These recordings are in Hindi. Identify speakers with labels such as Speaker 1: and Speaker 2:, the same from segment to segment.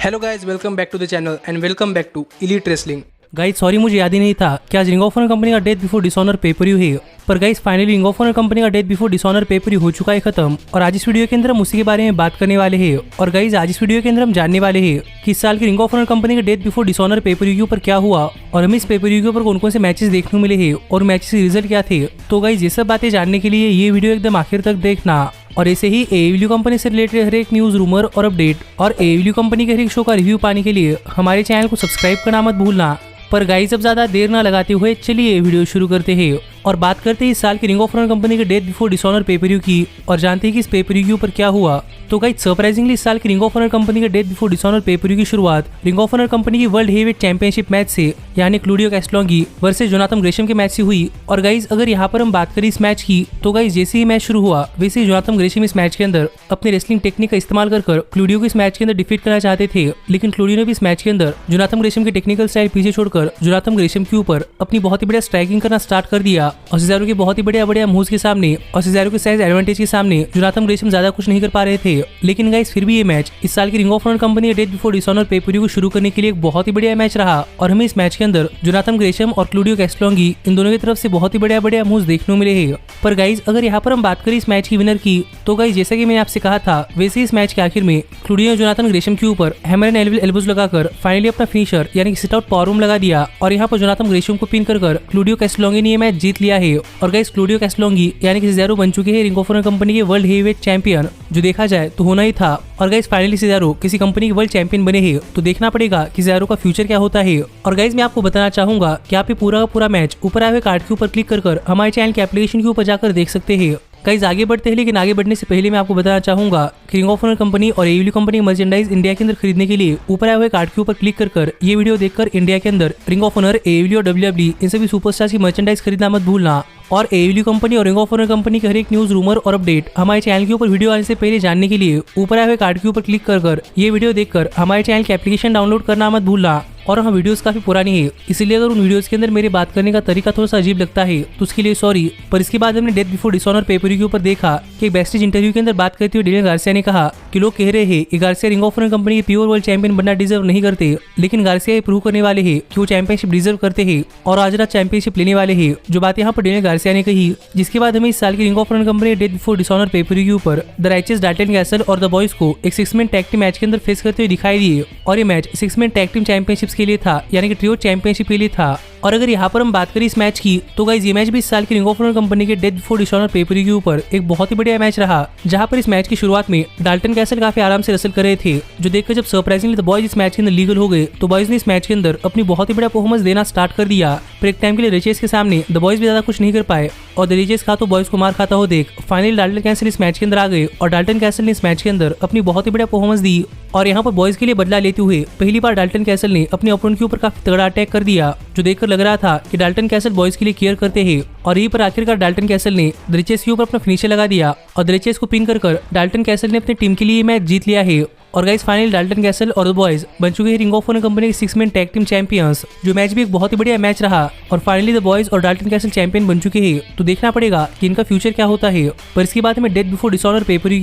Speaker 1: Hello guys, welcome back to the channel and welcome back to Elite Wrestling.
Speaker 2: Guys sorry, मुझे याद ही नहीं था कि आज रिंग ऑफ ऑनर कंपनी का Death Before Dishonor pay per view है। पर guys finally Ring of Honor company का Death Before Dishonor pay per view हो चुका है खत्म, और आज इस वीडियो के अंदर हम उसी के बारे में बात करने वाले हैं। और गाइज आज इस वीडियो के अंदर हम जानने वाले हैं कि इस साल की रिंग ऑफ ऑनर कंपनी के death Before Dishonor pay per view पर क्या हुआ, और हमें इस पेपर व्यू के ऊपर कौन कौन से मैचेस देखने मिले हैं और मैचेस के रिजल्ट क्या थे। तो गाइज ये सब बातें जानने के लिए ये वीडियो एकदम आखिर तक देखना। और ऐसे ही AEW कंपनी से रिलेटेड हर एक न्यूज, रूमर और अपडेट और AEW कंपनी के हर एक शो का रिव्यू पाने के लिए हमारे चैनल को सब्सक्राइब करना मत भूलना। पर गाइस अब ज्यादा देर ना लगाते हुए चलिए वीडियो शुरू करते हैं और बात करते हैं इस साल की रिंग ऑफ ऑनर कंपनी के death Before Dishonor pay per view की, और जानते हैं कि इस पेपर व्यू पर क्या हुआ। तो गाइस सरप्राइजिंगली इस साल की रिंग ऑफ ऑनर कंपनी के death Before Dishonor pay per view की शुरुआत रिंग ऑफ ऑनर कंपनी की वर्ल्ड हेवीवेट चैंपियनशिप मैच से, यानी क्लूडियो कैस्टलॉन्गी वर्सेस जोनाथन ग्रेशम के मैच से हुई। और गाइस अगर यहाँ पर हम बात करें इस मैच की, तो गाइस जैसे ही मैच शुरू हुआ वैसे ही जोनाथन ग्रेशम इस मैच के अंदर अपने रेसलिंग टेक्निक का इस्तेमाल कर क्लूडियो को इस मैच के अंदर डिफीट करना चाहते थे, लेकिन क्लूडियो ने भी इस मैच के अंदर जोनाथन ग्रेशम की टेक्निकल स्टाइल पीछे छोड़कर जोनाथन ग्रेशम के ऊपर अपनी बहुत ही बढ़िया स्ट्राइकिंग करना स्टार्ट कर दिया। और सिज़ारो के बहुत ही बढ़िया मूव्स के सामने और सिज़ारो के साइज एडवांटेज के सामने जोनाथन ग्रेशम ज्यादा कुछ नहीं कर पा रहे थे। लेकिन गाइस फिर भी ये मैच इस साल की रिंग ऑफ ऑनर कंपनी के death Before Dishonor pay per view को शुरू करने के लिए एक बहुत ही बढ़िया मैच रहा, और हमें इस मैच के अंदर जोनाथन ग्रेशम और क्लूडियो कैस्टलॉन्गी इन दोनों की तरफ से बहुत ही बढ़िया मूव्स देखने को मिले हैं। पर गाइस अगर यहाँ पर हम बात करें इस मैच की विनर की, तो गाइस जैसा कि मैंने आपसे कहा था वैसे ही इस मैच के आखिर में क्लूडियो ने जोनाथन ग्रेशम के ऊपर हैमर एंड एल्बोज लगाकर फाइनली अपना फिनिशर यानी सिट आउट पावर लगा दिया, और यहाँ पर जोनाथन ग्रेशम को पिन कर क्लूडियो कैस्टलॉन्गी ने ये मैच जीत लिया है। और गाइस क्लूडियो कैस्टलॉन्गी यानी कि सिज़ारो बन चुके हैं रिंग ऑफ ऑनर कंपनी के वर्ल्ड हेवीवेट चैंपियन, जो देखा जाए तो होना ही था। और गाइस फाइनली सिज़ारो किसी कंपनी के वर्ल्ड चैंपियन बने हैं, तो देखना पड़ेगा कि सिज़ारो का फ्यूचर क्या होता है। और गाइस मैं आपको बताना चाहूंगा कि आप ये पूरा मैच ऊपर आए हुए कार्ड के ऊपर क्लिक कर हमारे चैनल के एप्लीकेशन के ऊपर जाकर देख सकते हैं। गाइस आगे बढ़ते हैं, लेकिन आगे बढ़ने से पहले मैं आपको बताना चाहूंगा कि रिंग ऑफ ऑनर कंपनी और AEW कंपनी मर्चेंडाइज इंडिया के अंदर खरीदने के लिए ऊपर आए हुए कार्ड के ऊपर क्लिक कर ये वीडियो देखकर इंडिया के अंदर रिंग ऑफ ऑनर, AEW और WWE इन सभी सुपरस्टार्स की मर्चेंडाइज खरीदना मत भूलना। और AEW कंपनी और रिंग ऑफ ऑनर कंपनी के हर एक न्यूज, रूमर और अपडेट हमारे चैनल के ऊपर वीडियो आने से पहले जानने के लिए ऊपर आए हुए कार्ड के ऊपर क्लिक कर ये वीडियो देखकर हमारे चैनल के एप्लीकेशन डाउनलोड करना मत भूलना। और हाँ, वीडियोस काफी पुरानी है, इसलिए अगर उन वीडियोस के अंदर मेरे बात करने का तरीका थोड़ा सा अजीब लगता है तो उसके लिए सॉरी। पर इसके बाद हमने death Before Dishonor pay per view के ऊपर देखा कि एक बैकस्टेज इंटरव्यू के अंदर बात करते हुए डेनियल गार्सिया ने कहा कि लोग कह रहे हैं कि Garcia Ring of Honor company के प्योर वर्ल्ड चैंपियन बनना डिजर्व नहीं करते, लेकिन गार्सिया ये प्रूव करने वाले हैं कि वो चैंपियनशिप डिजर्व करते हैं और आज रात चैंपियनशिप लेने वाले हैं। जो बात यहाँ पर डेनियल गार्सिया ने कही, जिसके बाद हमें इस साल की Ring of Honor company Death Before Dishonor pay per view पर द राइचियस डाल्टन कैसल और द बॉयज को एक 6 मैन टैग टीम मैच के अंदर फेस करते हुए दिखाई दिए, और ये match 6 man tag team championships के लिए था, यानी कि ट्रियो चैंपियनशिप के लिए था। और अगर यहाँ पर हम बात करें इस मैच की, तो गाइस ये मैच भी इस साल की रिंग ऑफ ऑनर कंपनी के death Before Dishonor pay per view के ऊपर एक बहुत ही बढ़िया मैच रहा, जहाँ पर इस मैच की शुरुआत में डाल्टन कैसल काफी आराम से रसल कर रहे थे, जो देखकर जब सरप्राइजिंगली द बॉयज इस मैच के अंदर लीगल हो गए तो बॉयज ने इस मैच के अंदर अपनी बहुत ही बढ़िया परफॉर्मेंस देना स्टार्ट कर दिया। पर एक टाइम के लिए रिचेस के सामने द बॉयज भी ज्यादा कुछ नहीं कर पाए, और द रिचेस का तो बॉयज को मार खाता हो देख फाइनली डाल्टन कैसल इस मैच के अंदर आ गए, और डाल्टन कैसल ने इस मैच के अंदर अपनी बहुत ही बढ़िया परफॉर्मेंस दी। और यहाँ पर बॉयज के लिए बदला लेते हुए पहली बार डाल्टन कैसल ने अपने ओपोनेंट के ऊपर काफी तगड़ा अटैक कर दिया, जो देखकर लग रहा था कि डाल्टन कैसल बॉयज के लिए केयर करते हैं। और यहीं पर आखिरकार डाल्टन कैसल ने रिचेस के ऊपर अपना फिनिशर लगा दिया, और रिचेस को पिन कर डाल्टन कैसल ने अपनी टीम के लिए मैच जीत लिया है। और गाइस फाइनली डाल्टन कैसल और द बॉयज बन चुके हैं रिंग ऑफ ऑनर कंपनी के 6 मैन टैग टीम चैंपियंस, जो मैच भी एक बहुत ही बढ़िया मैच रहा, और फाइनली द बॉयज और डाल्टन कैसल चैंपियन बन चुके हैं। तो देखना पड़ेगा कि इनका फ्यूचर क्या होता है। पर इसके बाद हमें death Before Dishonor pay per view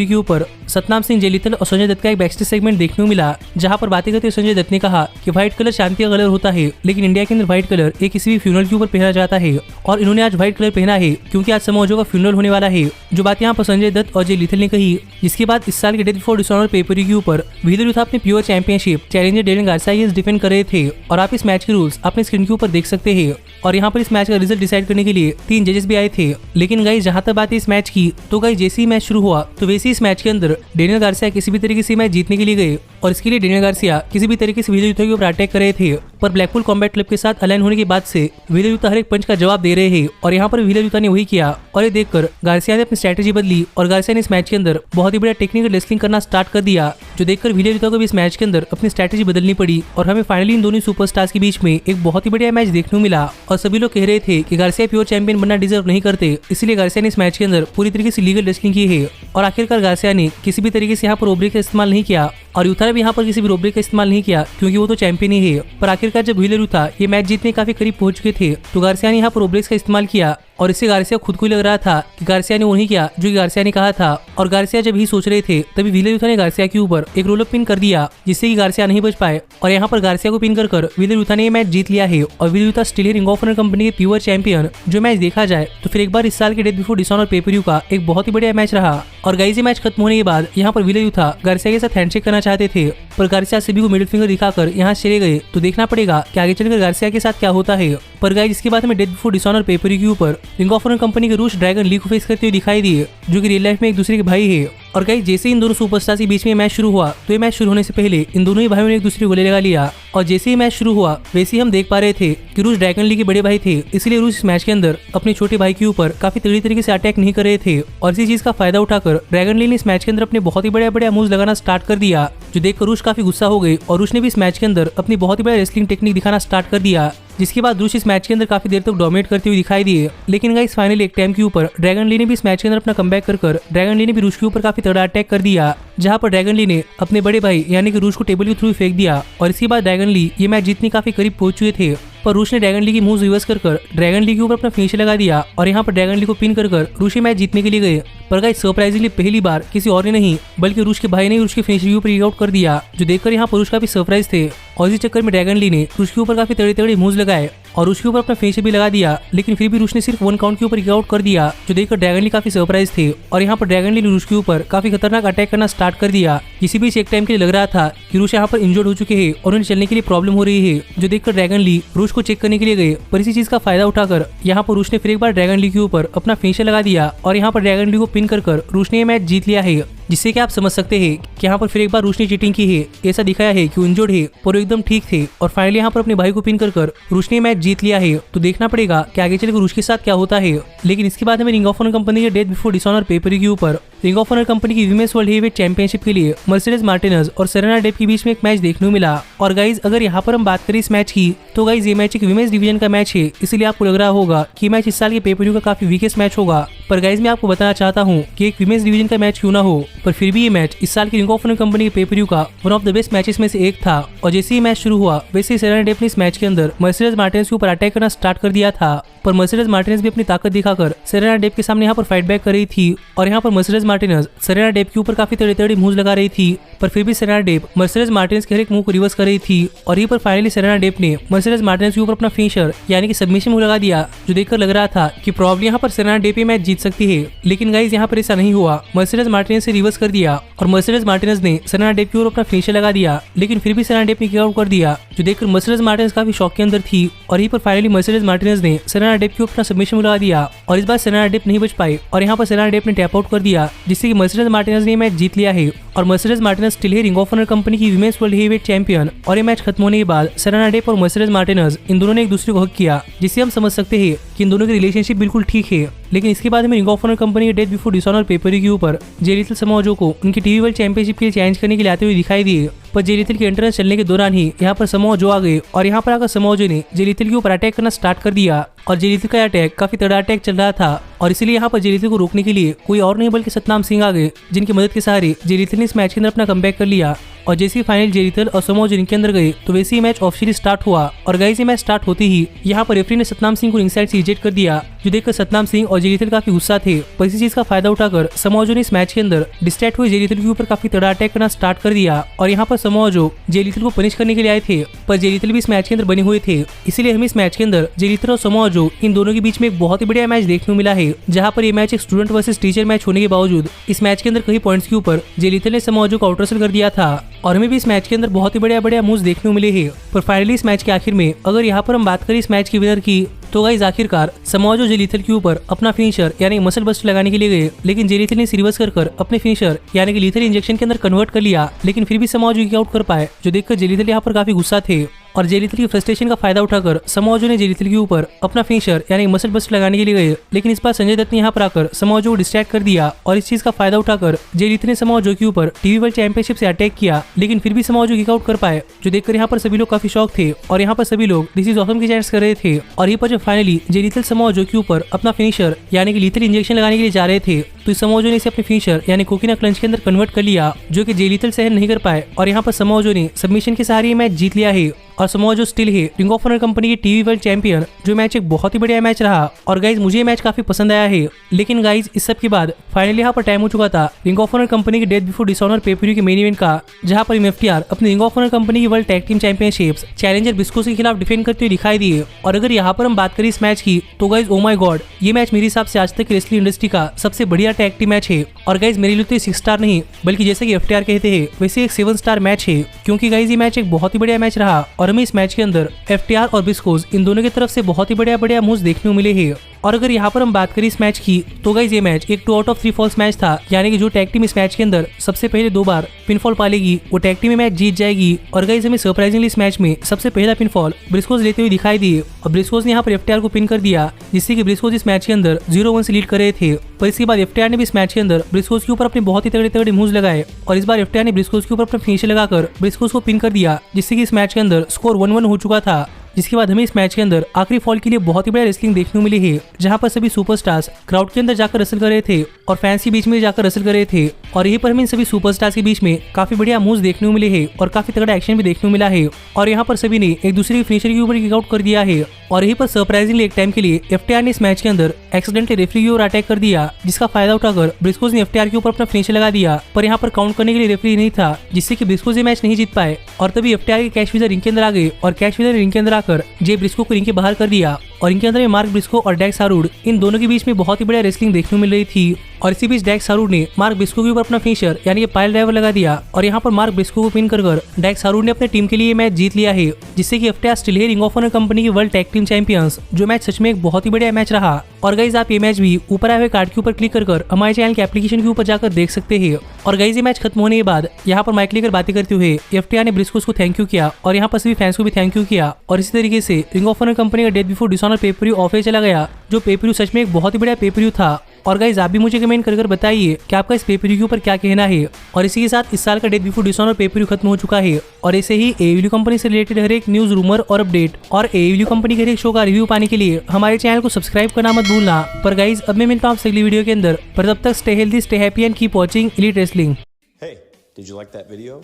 Speaker 2: के ऊपर सतनाम सिंह, जय लिथल और संजय दत्त का एक बैकस्टेज सेगमेंट देखने को मिला, जहां पर बातें करते हुए संजय दत्त ने कहा कि व्हाइट कलर शांति का कलर होता है, लेकिन इंडिया के अंदर व्हाइट कलर एक किसी भी फ्यूनरल के ऊपर पहना जाता है, और इन्होंने आज व्हाइट कलर पहना है क्योंकि आज समोजो का फ्यूनरल होने वाला है। जो बात यहाँ पर संजय दत्त और जय लिथल ने कही, जिसके बाद इस साल के death Before Dishonor pay per view के ऊपर वीर यूथ अपने pure championship challenger Daniel Garcia against defend कर रहे थे, और आप इस मैच के रूल्स अपने स्क्रीन के ऊपर देख सकते हैं। और यहाँ पर इस मैच का रिजल्ट डिसाइड करने के लिए 3 जजेस भी आए थे, लेकिन गाइस जहां तक बात है इस मैच की, तो गाइस जैसे ही मैच शुरू हुआ तो वैसे ही इस मैच के अंदर डेनियल गार्सिया किसी भी तरीके से मैच जीतने के लिए गए, और इसके लिए डेनियल गार्सिया किसी भी तरीके से वीर यूथ के ऊपर अटैक कर रहे थे। पर ब्लैकपूल कॉम्बैट क्लब के साथ अलाइन होने के बाद से वीर यूथ हर एक पंच का जवाब दे रहे हैं, और यहाँ पर वीर यूथ ने वही किया, और ये देखकर गार्सिया ने अपनी स्ट्रेटेजी बदली, और गार्सिया ने इस मैच के अंदर बहुत ही बड़ा टेक्निकल रेसलिंग करना स्टार्ट कर दिया, जो देखकर वीर यूथ को भी इस मैच के अंदर अपनी स्ट्रेटेजी बदलनी पड़ी, और हमें फाइनली इन दोनों सुपरस्टार्स के बीच में एक बहुत ही बढ़िया मैच देखने को मिला। और सभी लोग कह रहे थे कि गार्सिया प्योर चैंपियन बनना डिजर्व नहीं करते, इसलिए गार्सिया ने इस मैच के अंदर पूरी तरीके से लीगल रेसलिंग की है, और आखिरकार गार्सिया ने किसी भी तरीके से यहाँ पर रोबरी का इस्तेमाल नहीं किया, और यूथा ने भी यहाँ पर किसी भी रोबरी का इस्तेमाल नहीं किया क्योंकि वो तो चैंपियन ही है। पर आखिरकार जब व्हीलर यूथा ये मैच जीतने काफी करीब पहुंच चुके थे तो गार्सिया ने यहाँ पर रोबरेक्स का इस्तेमाल किया, और इससे गार्सिया खुद को ही लग रहा था कि गार्सिया ने वही किया जो कि गार्सिया ने कहा था। और गार्सिया जब ही सोच रहे थे तभी विले यूथा ने गार्सिया के ऊपर एक रोल अप पिन कर दिया जिससे कि गार्सिया नहीं बच पाए और यहाँ पर गार्सिया को पिन कर विले यूथा ने ये मैच जीत लिया है और Wheeler Yuta still Ring of Honor company के प्योर चैंपियन। जो मैच देखा जाए तो फिर एक बार इस साल के डेथ बिफोर डिसऑनर पेपर का एक बहुत ही बढ़िया मैच रहा। और गाइस ये मैच खत्म होने के बाद यहाँ पर विले यूथा गार्सिया के साथ हैंडशेक करना चाहते थे पर गार्सिया सभी को मिडिल फिंगर दिखाकर यहाँ चले गए। तो देखना पड़ेगा कि आगे चलकर गार्सिया के साथ क्या होता है। पर गाइस इसके बाद हमें डेथ बिफोर डिसऑनर पेपर के ऊपर रिंग ऑफ ऑनर कंपनी के रूस ड्रैगन ली को फेस करते हुए दिखाई दिए जो कि रियल लाइफ में एक दूसरे के भाई है। और गाइस जैसे इन दोनों सुपरस्टार के बीच में मैच शुरू हुआ तो ये मैच शुरू होने से पहले इन दोनों ही भाइयों ने एक दूसरे को गले लगा लिया और जैसे ही मैच शुरू हुआ वैसे ही हम देख पा रहे थे कि रूस ड्रैगन ली के बड़े भाई थे, इसलिए रूस इस मैच के अंदर अपने छोटे भाई के ऊपर काफी तगड़ी तरीके से अटैक नहीं कर रहे थे। और इसी चीज का फायदा उठाकर ड्रैगन ली ने इस मैच के अंदर अपने बहुत ही बड़े मूव्स लगाना स्टार्ट कर दिया जो देखकर रूस काफी गुस्सा हो गई और रूस ने भी इस मैच के अंदर अपनी बहुत ही बड़ा रेसलिंग टेक्निक दिखाना स्टार्ट कर दिया जिसके बाद रूस इस मैच के अंदर काफी देर तक डोमिनेट करते हुए दिखाई दिए। लेकिन गाइस फाइनली एक टाइम के ऊपर ड्रैगन ली ने भी इस मैच के अंदर अपना कमबैक कर ड्रैगन ली ने भी रूस के ऊपर काफी तगड़ा अटैक कर दिया जहां पर ड्रैगन ली ने अपने बड़े भाई यानी कि रूस को टेबल के थ्रू फेंक दिया और इसके बाद ड्रैगन ली ये मैच जीतने काफी करीब पहुंच चुके थे पर रूस ने ड्रैगन ली की मूव्स रिवर्स कर ड्रैगन ली के ऊपर अपना फिनिश लगा दिया और यहाँ पर ड्रैगन ली को पिन कर रूस मैच जीतने के लिए गए। पर गाइस सरप्राइजिंगली पहली बार किसी और ने नहीं बल्कि रूस के भाई ने रूस के फिनिश के ऊपर रीड आउट कर दिया जो देखकर यहाँ पर रूस काफी सरप्राइज थे और इसी चक्कर में ड्रैगन ली ने रूस के ऊपर काफी तगड़े मूव्स लगाए और उसके ऊपर अपना फिनिश भी लगा दिया। लेकिन फिर भी रूस ने सिर्फ 1 काउंट के ऊपर आउट कर दिया जो देखकर ड्रैगन ली काफी सरप्राइज थे और यहाँ पर ड्रैगन ली ने रूस के ऊपर काफी खतरनाक अटैक करना स्टार्ट कर दिया। इसी बीच एक टाइम के लिए लग रहा था कि रूस यहाँ पर इंजर्ड हो चुके हैं और उन्हें चलने के लिए प्रॉब्लम हो रही है जो देखकर ड्रैगन ली रूस को चेक करने के लिए गए। पर इसी चीज का फायदा उठाकर यहाँ पर रूस ने फिर एक बार ड्रैगन ली के ऊपर अपना फिनिशर लगा दिया और यहाँ पर ड्रैगन ली को पिन कर रूस ने ये मैच जीत लिया है जिससे कि आप समझ सकते हैं कि यहाँ पर फिर एक बार रूस ने चीटिंग की है। ऐसा दिखाया है कि इंजर्ड है पर एकदम ठीक थे और फाइनली यहाँ पर अपने भाई को पिन कर रूस ने मैच जीत लिया है। तो देखना पड़ेगा कि आगे चलकर रूस के साथ क्या होता है। लेकिन इसके बाद हमें रिंग ऑफ ऑनर कंपनी के डेथ बिफोर डिसऑनर पेपर के ऊपर रिंग ऑफ ऑनर कंपनी की वीमेंस वर्ल्ड हेवीवेट चैंपियनशिप के लिए मर्सिडीज मार्टिनेज और सेरेना डेप के बीच में एक मैच देखने को मिला। और गाइज अगर यहाँ पर हम बात करें इस मैच की तो गाइज ये मैच एक वीमेंस डिवीजन का मैच है, इसलिए आपको लग रहा होगा कि मैच इस साल के पेपर का काफी वीकेस्ट मैच होगा। पर गाइज मैं आपको बताना चाहता हूँ कि एक वीमेंस डिवीजन का मैच क्यों ना हो पर फिर भी ये मैच इस साल की रिंग ऑफ ऑनर कंपनी के पेपर का one of the best matches में से एक था। और जैसे ही मैच शुरू हुआ वैसे ही सेरेना डेप ने इस मैच के अंदर मर्सिडीज मार्टिनेज के ऊपर अटैक करना स्टार्ट कर दिया था पर मर्सिडीज मार्टिनेज भी अपनी ताकत दिखाकर सेरेना डेप के सामने यहाँ पर फाइट बैक कर रही थी और यहाँ पर मर्सिडीज मार्टिनेज सेरेना डेप के ऊपर काफी तगड़ी मूव्स लगा रही थी पर फिर भी सेरेना डेप मर्सिडीज मार्टिनेज के हर एक मूव को रिवर्स कर रही थी और ये पर फाइनली सेरेना डेप ने मर्सिडीज मार्टिनेज के ऊपर अपना फिनिशर यानी कि सबमिशन मूव लगा दिया जो देखकर लग रहा था कि प्रॉब्लम यहाँ पर सेरेना डेप ये मैच जीत सकती है। लेकिन गाइज यहाँ पर ऐसा नहीं हुआ, मर्सिडीज मार्टिनेज से रिवर्स कर दिया और मर्सिडीज मार्टिनेज ने सेरेना डेप के ऊपर अपना फिनिशर लगा दिया। लेकिन फिर भी सेरेना डेप ने किक आउट कर दिया जो देखकर मर्सिडीज मार्टिनेज काफी शॉक के अंदर थी और यहीं पर फाइनली मर्सिडीज मार्टिनेज ने सेरेना डेप के ऊपर अपना सबमिशन मूव लगा दिया और इस बार सेरेना डेप नहीं बच पाई और यहाँ पर सेरेना डेप ने टैप आउट कर दिया जिससे कि मर्सिडीज मार्टिनेज ने मैच जीत लिया है और मर्सिडीज मार्टिनेज स्टिल है रिंग ऑफ ऑनर कंपनी की वीमेंस वर्ल्ड हेवीवेट चैंपियन। और ये मैच खत्म होने के बाद सेरेना डेप और मर्सिडीज मार्टिनेज इन दोनों ने एक दूसरे को हक किया जिससे हम समझ सकते हैं कि इन दोनों की रिलेशनशिप बिल्कुल ठीक है। लेकिन इसके बाद हमें रिंग ऑफ ऑनर कंपनी के डेथ बिफोर डिसऑनर पेपर के ऊपर जे लिटिल समोआ जो को उनकी टीवी वर्ल्ड चैंपियनशिप के लिए चैलेंज करने के लिए आते हुए दिखाई दिए पर जे लिटिल के एंट्रेंस चलने के दौरान ही यहाँ पर समोआ जो आ गए और यहाँ पर आकर समोआ जो ने जे लिटिल के ऊपर अटैक करना स्टार्ट कर दिया और जे लिटिल का अटैक काफी तगड़ा अटैक चल रहा था और इसीलिए यहाँ पर जे लिटिल को रोकने के लिए कोई और नहीं बल्कि सतनाम सिंह आ गए जिनकी मदद के सहारे जे लिटिल ने इस मैच के अंदर अपना कमबैक कर लिया। और जैसे ही फाइनल जे लिटिल और समोआ जो रिंग के अंदर गए तो वैसे ही मैच ऑफिशियली स्टार्ट हुआ और गाइस ये मैच स्टार्ट होते ही यहाँ पर रेफरी ने सतनाम सिंह को रिंग साइड से इजेक्ट कर दिया जो देखकर सतनाम सिंह और जे लिटिल काफी गुस्सा थे। पर इसी चीज का फायदा उठाकर समोआ जो ने इस मैच के अंदर डिस्ट्रैक्ट हुए जे लिटिल के ऊपर काफी तगड़ा अटैक करना स्टार्ट कर दिया और यहाँ पर समोआ जो जे लिटिल को पनिश करने के लिए आए थे पर जे लिटिल भी इस मैच के अंदर बने हुए थे। इसीलिए हमें इस मैच के अंदर जे लिटिल और समोआ जो इन दोनों के बीच में एक बहुत ही बढ़िया मैच देखने को मिला है जहाँ पर ये मैच एक स्टूडेंट वर्सेस टीचर मैच होने के बावजूद इस मैच के अंदर कई पॉइंट्स के ऊपर जे लिटिल ने समोआ जो को आउटरसल कर दिया था और हमें भी इस मैच के अंदर बहुत ही बढ़िया मूव्स देखने को मिले हैं। पर फाइनली इस मैच के आखिर में अगर यहाँ पर हम बात करें इस मैच की विनर की तो गाइस आखिरकार समोआ जो जे लिटिल के ऊपर अपना फिनिशर यानी मसल बस्ट लगाने के लिए गए लेकिन जे लिटिल ने रिवर्स कर अपने फिनिशर यानी कि लिथल इंजेक्शन के अंदर कन्वर्ट कर लिया लेकिन फिर भी समोआ जो आउट कर पाए जो देखकर जे लिटिल यहाँ पर काफी गुस्सा थे और जे लिटिल की फ्रस्ट्रेशन का फायदा उठाकर समोआ जो ने जे लिटिल के ऊपर अपना फिनिशर यानी मसल बस्ट लगाने के लिए गए लेकिन इस बार संजय दत्त ने यहाँ पर आकर समोआ जो को डिस्ट्रैक्ट कर दिया और इस चीज का फायदा उठाकर जे लिटिल ने समोआ जो के ऊपर टीवी वर्ल्ड चैंपियनशिप से अटैक किया लेकिन फिर भी समोआ जो किक आउट कर पाए जो देखकर यहाँ पर सभी लोग काफी शॉक थे और यहाँ पर सभी लोग दिस इज ऑसम की चैट्स कर रहे थे। और यहाँ पर जब फाइनली जे लिटिल समोआ जो के ऊपर अपना फिनिशर यानी कि लिथल इंजेक्शन लगाने के लिए जा रहे थे तो इस समोजो ने इसे अपने फिनिशर यानी कोकिना क्लंच के अंदर कन्वर्ट कर लिया, जो कि जेलीथल सहन नहीं कर पाए और यहाँ पर समोजो ने सबमिशन के सहारे मैच जीत लिया है और समोजो स्टिल है रिंग ऑफ ऑनर कंपनी की टीवी वर्ल्ड चैंपियन। जो मैच एक बहुत ही बढ़िया मैच रहा और गाइज मुझे ये मैच काफी पसंद आया है। लेकिन गाइज इस सब के बाद फाइनली यहाँ पर टाइम हो चुका था रिंग ऑफ ऑनर कंपनी के डेथ बिफोर डिसऑनर पेपर के मेन इवेंट का, जहाँ पर एमएफटीआर अपनी रिंग ऑफ ऑनर कंपनी की world tag team championships challenger बिस्कोस के खिलाफ डिफेंड करते हुए दिखाई दिए। और अगर यहाँ पर हम बात करें इस मैच की तो गाइज ओ माय गॉड, ये मैच मेरे हिसाब से आज तक की रेसलिंग इंडस्ट्री का सबसे बढ़िया टैग टीम मैच है। और गाइज मेरे लिए तो 6 स्टार नहीं बल्कि जैसे कि एफटीआर कहते हैं वैसे एक 7 स्टार मैच है, क्योंकि गाइज ये मैच एक बहुत ही बढ़िया मैच रहा और हमें इस मैच के अंदर एफटीआर और बिस्कोस इन दोनों की तरफ से बहुत ही बढ़िया मूव्स देखने को मिले हैं। और अगर यहाँ पर हम बात करें इस मैच की तो गाइज ये मैच एक 2 आउट ऑफ 3 फॉल्स मैच था, यानी कि जो टैग टीम इस मैच के अंदर सबसे पहले 2 बार पिनफॉल पालेगी वो टैग टीम में मैच जीत जाएगी। और गाइज हमें सरप्राइजिंगली इस मैच में सबसे पहला पिनफॉल ब्रिस्कोस लेते हुए दिखाई दिए और ब्रिस्कोस ने यहाँ पर एफटीआर को पिन कर दिया, जिससे कि ब्रिस्कोस इस मैच के अंदर 0-1 से लीड कर रहे थे। पर इसके बाद एफटीआर ने भी इस मैच के अंदर ब्रिस्कोस के ऊपर अपने बहुत ही तगड़े मूव्स लगाए और इस बार एफटीआर ने ब्रिस्कोस के ऊपर अपना फिनिशर लगाकर ब्रिस्कोस को पिन कर दिया, जिससे कि इस मैच के अंदर स्कोर 1-1 हो चुका था। जिसके बाद हमें इस मैच के अंदर आखिरी फॉल के लिए बहुत ही बड़ा रेसलिंग देखने को मिली है, जहां पर सभी सुपरस्टार्स क्राउड के अंदर जाकर रसल कर रहे थे और फैंस के बीच में जाकर रसल कर रहे थे। और यहीं पर हमें इन सभी सुपरस्टार्स के बीच में काफी बढ़िया मूव्स देखने को मिले हैं और काफी तगड़ा एक्शन भी देखने को मिला है। और यहाँ पर सभी ने एक दूसरे के फिनिशर के ऊपर किक आउट कर दिया है। और यहीं पर सरप्राइजिंगली एक टाइम के लिए एफटीआर ने इस मैच के अंदर एक्सीडेंटली रेफरी की ओर अटैक कर दिया, जिसका फायदा उठाकर ब्रिस्कोस ने एफटीआर के ऊपर अपना फिनिशर लगा दिया। पर यहाँ पर काउंट करने के लिए रेफरी नहीं था, जिससे कि ब्रिस्कोस ये मैच नहीं जीत पाए। और तभी एफटीआर के कैश विजर रिंग के अंदर आ गए और कैश विजर रिंग के अंदर आकर जे ब्रिस्को को रिंग के बाहर कर दिया। और इनके अंदर में मार्क ब्रिस्को और डैक्स हारूड इन दोनों के बीच में बहुत ही बढ़िया रेसलिंग देखने को मिल रही थी। और इसी बीच डैक्स हारूड ने मार्क ब्रिस्को के ऊपर अपना फिनिशर यानी कि पाइल ड्राइवर लगा दिया और यहाँ पर मार्क ब्रिस्को को पिन कर डैक्स हारूड ने अपने टीम के लिए मैच जीत लिया है, जिससे कि एफटीआर स्टिल है रिंग ऑफ ऑनर कंपनी की वर्ल्ड टैग टीम चैंपियंस। जो मैच सच में एक बहुत ही बढ़िया मैच रहा। और गाइज आप ये मैच भी ऊपर आए हुए कार्ड के ऊपर क्लिक कर हमारे चैनल के एप्लीकेशन के ऊपर जाकर देख सकते हैं। और गाइज ये मैच खत्म होने के बाद यहाँ पर माइक लेकर बातें करते हुए एफटीआर ने ब्रिस्कोस को थैंक यू किया और यहाँ पर सभी फैंस को भी थैंक यू किया। और इसी तरीके से रिंग ऑफ ऑनर कंपनी का Death Before Dishonor paper of चला गया, जो पेपर सच में एक बहुत ही बढ़िया पेपर था। और गाइज आप भी मुझे कमेंट कर बताइए कि आपका इस पेपर के ऊपर क्या कहना है। और इसी के साथ इस साल का डेथ बिफोर डिसऑनर पेपर खत्म हो चुका है। और ऐसे ही एएडब्ल्यू कंपनी से रिलेटेड हर एक न्यूज, रूमर और अपडेट और एएडब्ल्यू कंपनी के हर एक शो का रिव्यू पाने के लिए हमारे चैनल को सब्सक्राइब करना मत भूलना। पर गाइज अब मैं मिलता हूँ आपसे अगली वीडियो के अंदर, पर तब तक stay healthy, stay happy and keep watching elite wrestling.
Speaker 3: Hey, did you like that video?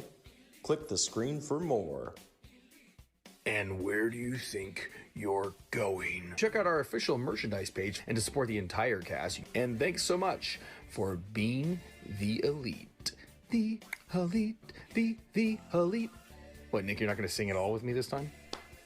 Speaker 3: Click the screen for more.
Speaker 4: And where do you think you're going? Check out our official merchandise page and to support the entire cast. And thanks so much for being the elite. The elite, the elite. What, Nick, you're not going to sing it all with me this time?